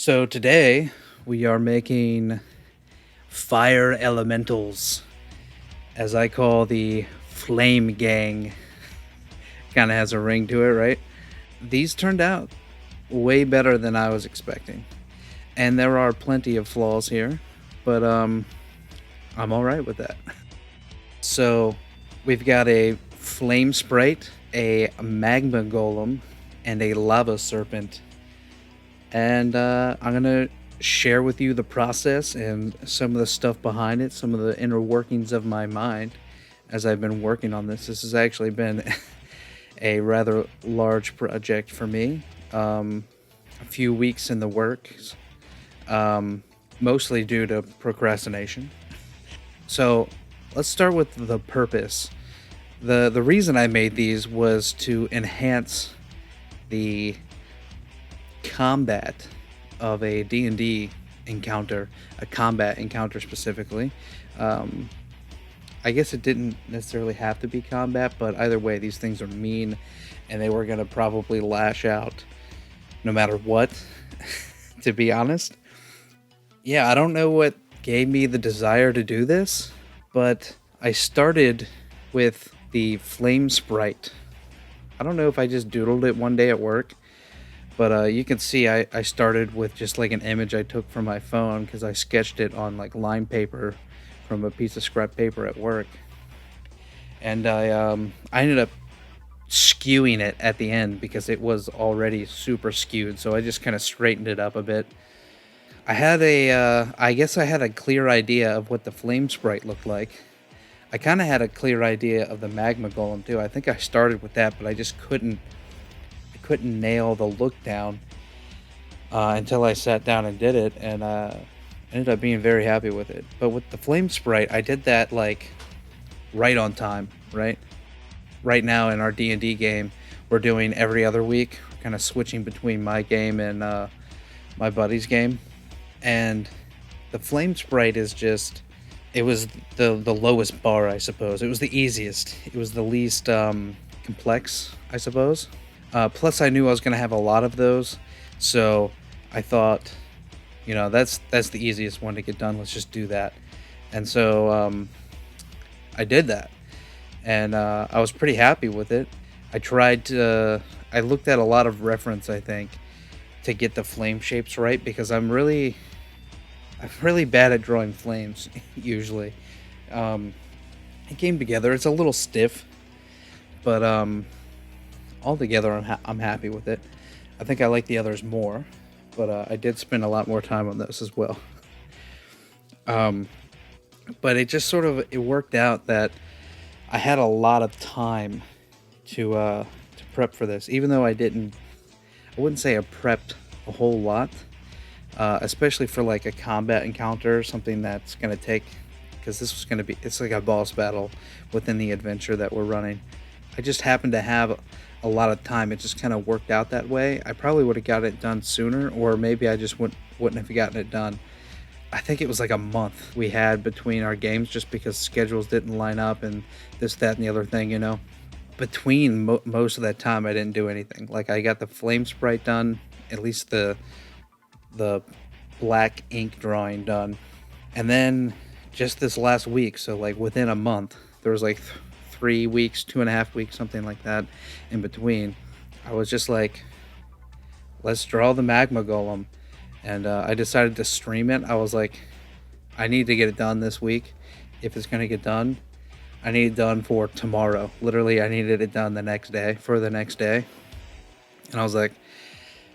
So today we are making fire elementals, as I call the Flame Gang. Kind of has a ring to it, right? These turned out way better than I was expecting. And there are plenty of flaws here, but I'm all right with that. So we've got a Flame Sprite, a Magma Golem, and a Lava Serpent. And I'm going to share with you the process and some of the stuff behind it, some of the inner workings of my mind as I've been working on this. This has actually been a rather large project for me. A few weeks in the works, mostly due to procrastination. So let's start with the purpose. The reason I made these was to enhance the combat of a D&D encounter, a combat encounter specifically. I guess it didn't necessarily have to be combat, but either way, these things are mean, and they were going to probably lash out no matter what, to be honest. Yeah, I don't know what gave me the desire to do this, but I started with the Flame Sprite. I don't know if I just doodled it one day at work, but you can see I started with just like an image I took from my phone because I sketched it on like line paper from a piece of scrap paper at work. And I ended up skewing it at the end because it was already super skewed, so I just kind of straightened it up a bit. I guess I had a clear idea of what the Flame Sprite looked like. I kind of had a clear idea of the Magma Golem too. I think I started with that, but I just couldn't nail the look down until I sat down and did it, and ended up being very happy with it. But with the Flame Sprite, I did that like right on time, right? Right now in our D&D game, we're doing every other week, kind of switching between my game and my buddy's game. And the Flame Sprite is just, it was the lowest bar, I suppose. It was the easiest. It was the least complex, I suppose. Plus, I knew I was going to have a lot of those, so I thought, that's the easiest one to get done. Let's just do that. And so I did that, and I was pretty happy with it. I looked at a lot of reference, I think, to get the flame shapes right, because I'm really bad at drawing flames usually. It came together. It's a little stiff, but altogether I'm happy with it. I think I like the others more, but I did spend a lot more time on this as well. But it just it worked out that I had a lot of time to prep for this, even though I wouldn't say I prepped a whole lot, especially for like a combat encounter, something that's going to take, because it's like a boss battle within the adventure that we're running. I just happened to have a lot of time. It just kind of worked out that way. I probably would have got it done sooner, or maybe I just wouldn't have gotten it done. I think it was like a month we had between our games, just because schedules didn't line up and this, that, and the other thing, Between most of that time, I didn't do anything. Like, I got the Flame Sprite done, at least the black ink drawing done. And then just this last week, so like within a month, there was like 3 weeks, 2.5 weeks, something like that in between. I was just like, let's draw the Magma Golem. And I decided to stream it. I was like, I need to get it done this week. If it's going to get done, I need it done for tomorrow. Literally, I needed it done the next day. And I was like,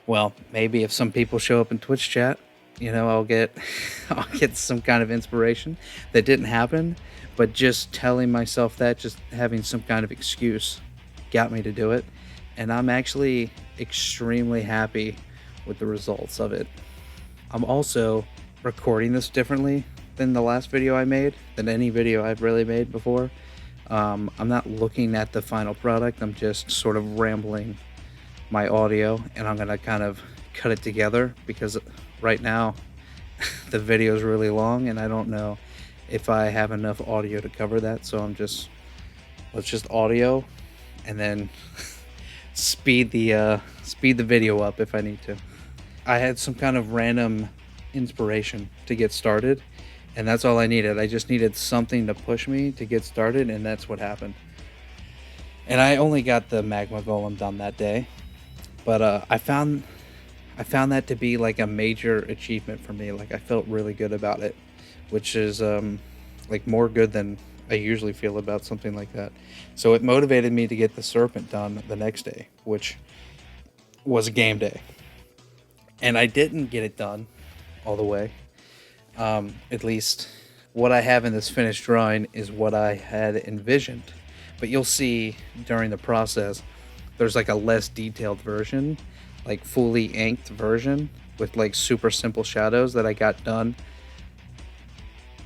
well, maybe if some people show up in Twitch chat, I'll get some kind of inspiration. That didn't happen, but just telling myself that, just having some kind of excuse, got me to do it. And I'm actually extremely happy with the results of it. I'm also recording this differently than the last video I made, than any video I've really made before. I'm not looking at the final product. I'm just sort of rambling my audio, and I'm going to kind of cut it together, because right now the video is really long and I don't know if I have enough audio to cover that. So let's just audio and then speed the video up if I need to. I had some kind of random inspiration to get started, and that's all I needed. I just needed something to push me to get started, and that's what happened. And I only got the magma golem done that day, but I found that to be like a major achievement for me. Like I felt really good about it, which is like more good than I usually feel about something like that. So it motivated me to get the serpent done the next day, which was a game day. And I didn't get it done all the way. At least what I have in this finished drawing is what I had envisioned. But you'll see during the process, there's like a less detailed version, like fully inked version with like super simple shadows that I got done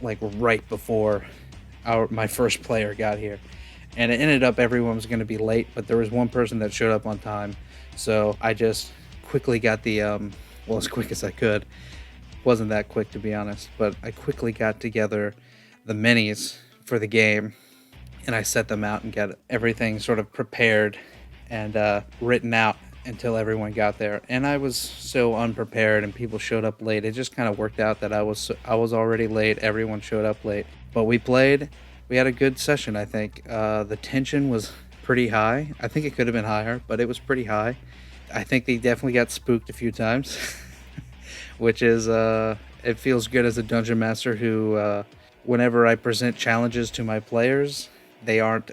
like right before my first player got here. And it ended up everyone was going to be late, but there was one person that showed up on time. So I just quickly got the, well, as quick as I could. Wasn't that quick, to be honest, but I quickly got together the minis for the game, and I set them out and got everything sort of prepared and written out until everyone got there. And I was so unprepared, and people showed up late. It just kind of worked out that I was already late. Everyone showed up late, but we played. We had a good session, I think. The tension was pretty high. I think it could have been higher, but it was pretty high. I think they definitely got spooked a few times. Which is, it feels good as a dungeon master who, whenever I present challenges to my players, they aren't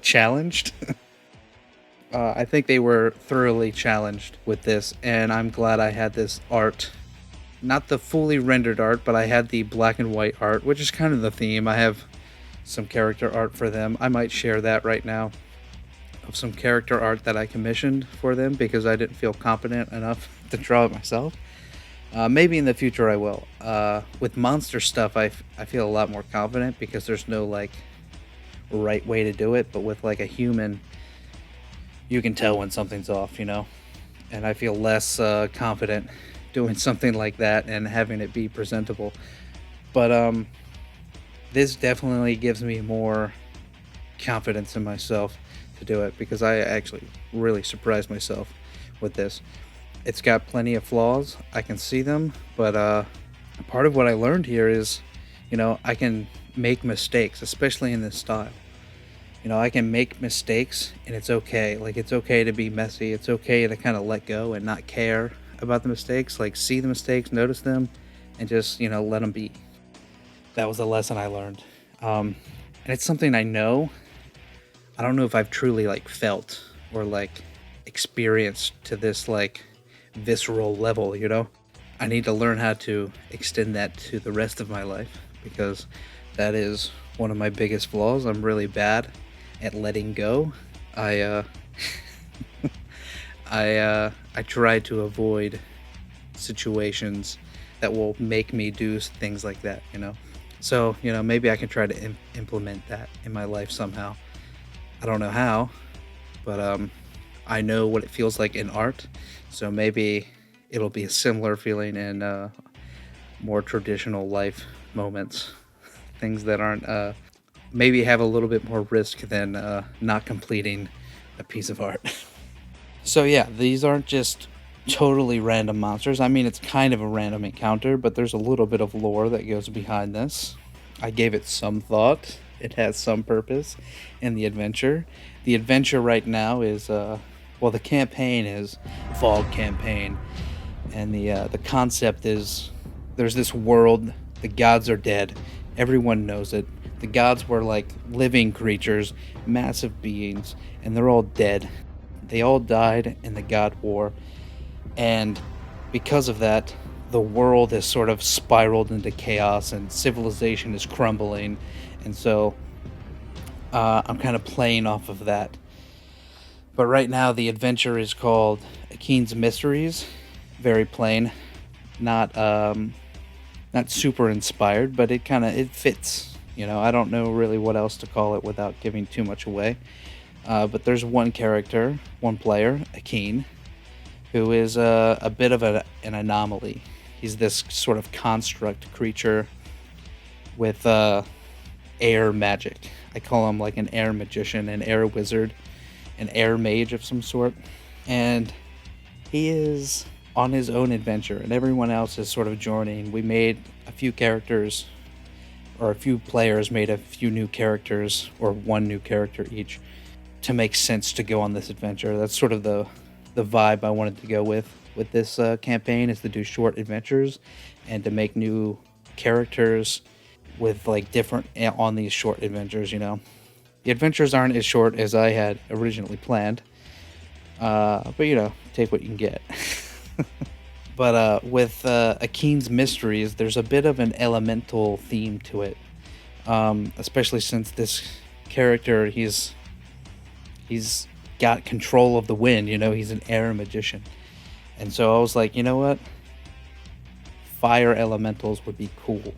challenged. I think they were thoroughly challenged with this, and I'm glad I had this art. Not the fully rendered art, but I had the black and white art, which is kind of the theme. I have some character art for them. I might share that right now, of some character art that I commissioned for them because I didn't feel competent enough to draw it myself. Maybe in the future I will. With monster stuff, I feel a lot more confident because there's no like right way to do it. But with like a human, you can tell when something's off, you know. And I feel less confident doing something like that and having it be presentable. But this definitely gives me more confidence in myself to do it because I actually really surprised myself with this. It's got plenty of flaws. I can see them, but part of what I learned here is, you know, I can make mistakes, especially in this style. You know, I can make mistakes and it's okay. Like, it's okay to be messy. It's okay to kind of let go and not care about the mistakes. Like, see the mistakes, notice them, and just, you know, let them be. That was a lesson I learned. And it's something I know. I don't know if I've truly, like, felt or, like, experienced to this, like, visceral level, you know. I need to learn how to extend that to the rest of my life because that is one of my biggest flaws. I'm really bad at letting go. I try to avoid situations that will make me do things like that, you know. So, you know, maybe I can try to implement that in my life somehow. I don't know how, but I know what it feels like in art, so maybe it'll be a similar feeling in more traditional life moments. Things that aren't, maybe have a little bit more risk than not completing a piece of art. So yeah, these aren't just totally random monsters. I mean, it's kind of a random encounter, but there's a little bit of lore that goes behind this. I gave it some thought. It has some purpose in the adventure. The adventure right now is, well, the campaign is Fall Campaign, and the concept is there's this world, the gods are dead, everyone knows it. The gods were like living creatures, massive beings, and they're all dead. They all died in the God War, and because of that, the world has sort of spiraled into chaos and civilization is crumbling, and so I'm kind of playing off of that. But right now the adventure is called Akine's Mysteries. Very plain, not super inspired, but it fits. You know, I don't know really what else to call it without giving too much away. But there's one character, one player, Akine, who is a bit of an anomaly. He's this sort of construct creature with air magic. I call him like an air magician, an air wizard, an air mage of some sort. And he is on his own adventure, and everyone else is sort of joining. We made a few characters, or a few players made a few new characters, or one new character each, to make sense to go on this adventure. That's sort of the vibe I wanted to go with this campaign, is to do short adventures and to make new characters with like different on these short adventures. The adventures aren't as short as I had originally planned, but take what you can get. But with Akine's Mysteries, there's a bit of an elemental theme to it, especially since this character, he's got control of the wind. He's an air magician, and so I was like, you know what, fire elementals would be cool.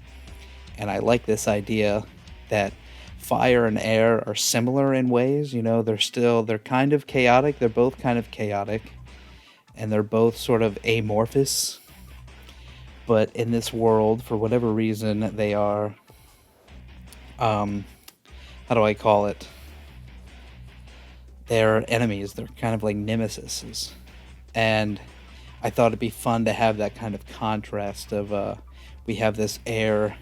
And I like this idea that fire and air are similar in ways. They're kind of chaotic. They're both kind of chaotic, and they're both sort of amorphous. But in this world, for whatever reason, they are, how do I call it? They're enemies. They're kind of like nemesises. And I thought it'd be fun to have that kind of contrast of, we have this air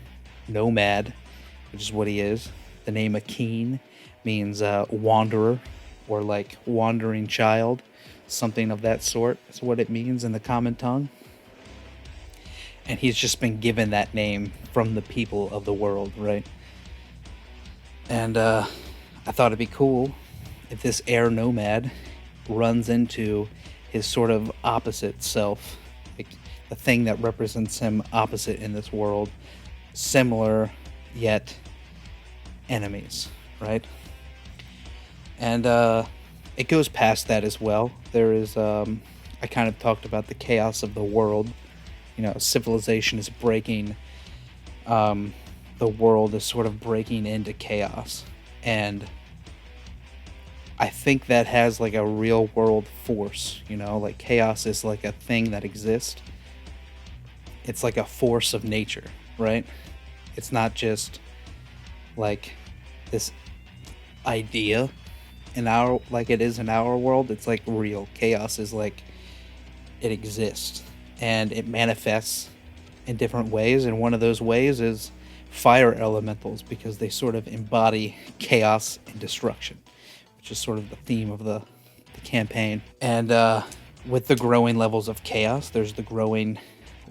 nomad, which is what he is. The name Akine means wanderer, or like wandering child, something of that sort. That's what it means in the common tongue. And he's just been given that name from the people of the world, right? And I thought it'd be cool if this air nomad runs into his sort of opposite self, like the thing that represents him opposite in this world, similar yet enemies, right? And it goes past that as well. There is, I kind of talked about the chaos of the world. Civilization is breaking, the world is sort of breaking into chaos. And I think that has like a real world force, like chaos is like a thing that exists. It's like a force of nature, right? It's not just like this idea like it is in our world. It's like real. Chaos is like, it exists and it manifests in different ways. And one of those ways is fire elementals, because they sort of embody chaos and destruction, which is sort of the theme of the campaign. And with the growing levels of chaos, there's the growing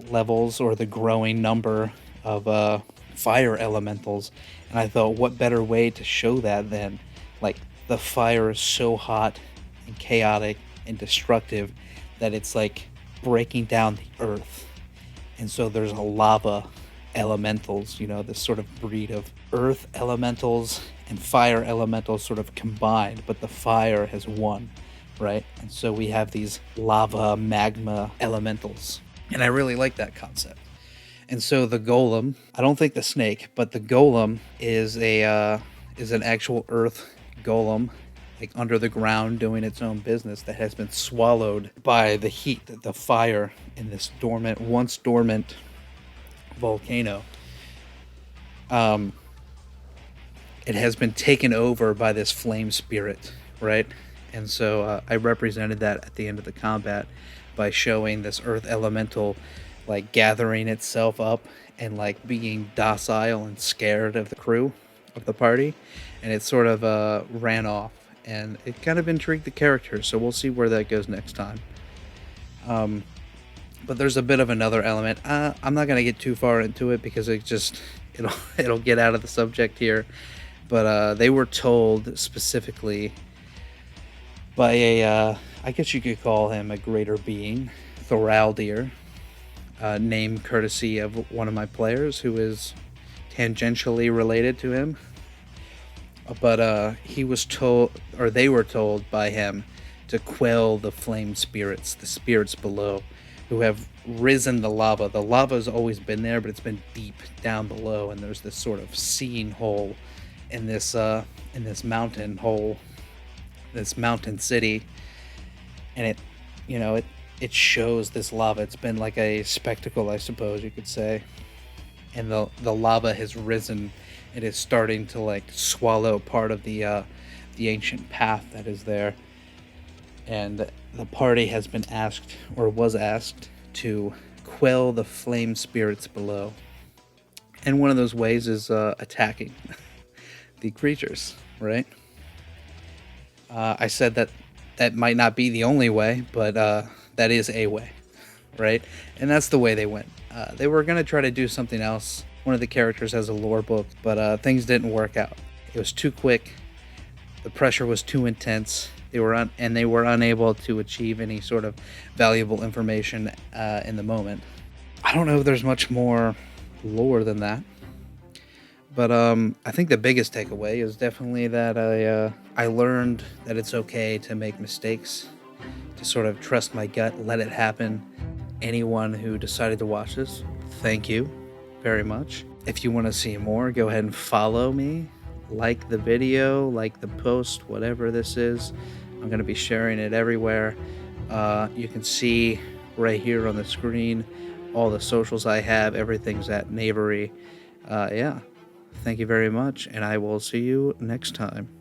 levels, or the growing number of fire elementals. And I thought, what better way to show that than like the fire is so hot and chaotic and destructive that it's like breaking down the earth. And so there's a lava elementals, this sort of breed of earth elementals and fire elementals sort of combined, but the fire has won, right? And so we have these lava magma elementals. And I really like that concept. And so the golem, I don't think the snake, but the golem is an actual earth golem, like under the ground doing its own business, that has been swallowed by the heat, the fire in this once dormant volcano. It has been taken over by this flame spirit, right? And so I represented that at the end of the combat by showing this earth elemental like gathering itself up and like being docile and scared of the crew of the party, and it sort of ran off, and it kind of intrigued the characters, so we'll see where that goes next time. But there's a bit of another element. I'm not gonna get too far into it because it'll get out of the subject here, but they were told specifically by a I guess you could call him a greater being, Thoraldir, named courtesy of one of my players who is tangentially related to him. But he was told, or they were told by him, to quell the flame spirits, the spirits below, who have risen the lava. The lava's always been there, but it's been deep down below, and there's this sort of seeing hole in this mountain hole, this mountain city, and it shows this lava. It's been like a spectacle, I suppose you could say. And the lava has risen. It is starting to like swallow part of the ancient path that is there. and the party has been asked, or was asked, to quell the flame spirits below. And one of those ways is attacking the creatures, right? I said that that might not be the only way, but that is a way, right? And that's the way they went. They were going to try to do something else. One of the characters has a lore book, but things didn't work out. It was too quick. The pressure was too intense. They were unable to achieve any sort of valuable information in the moment. I don't know if there's much more lore than that. But I think the biggest takeaway is definitely that I learned that it's okay to make mistakes, to sort of trust my gut, let it happen. Anyone who decided to watch this, thank you very much. If you want to see more, go ahead and follow me. Like the video, like the post, whatever this is. I'm going to be sharing it everywhere. You can see right here on the screen all the socials I have. Everything's at Knavery. Yeah. Thank you very much, and I will see you next time.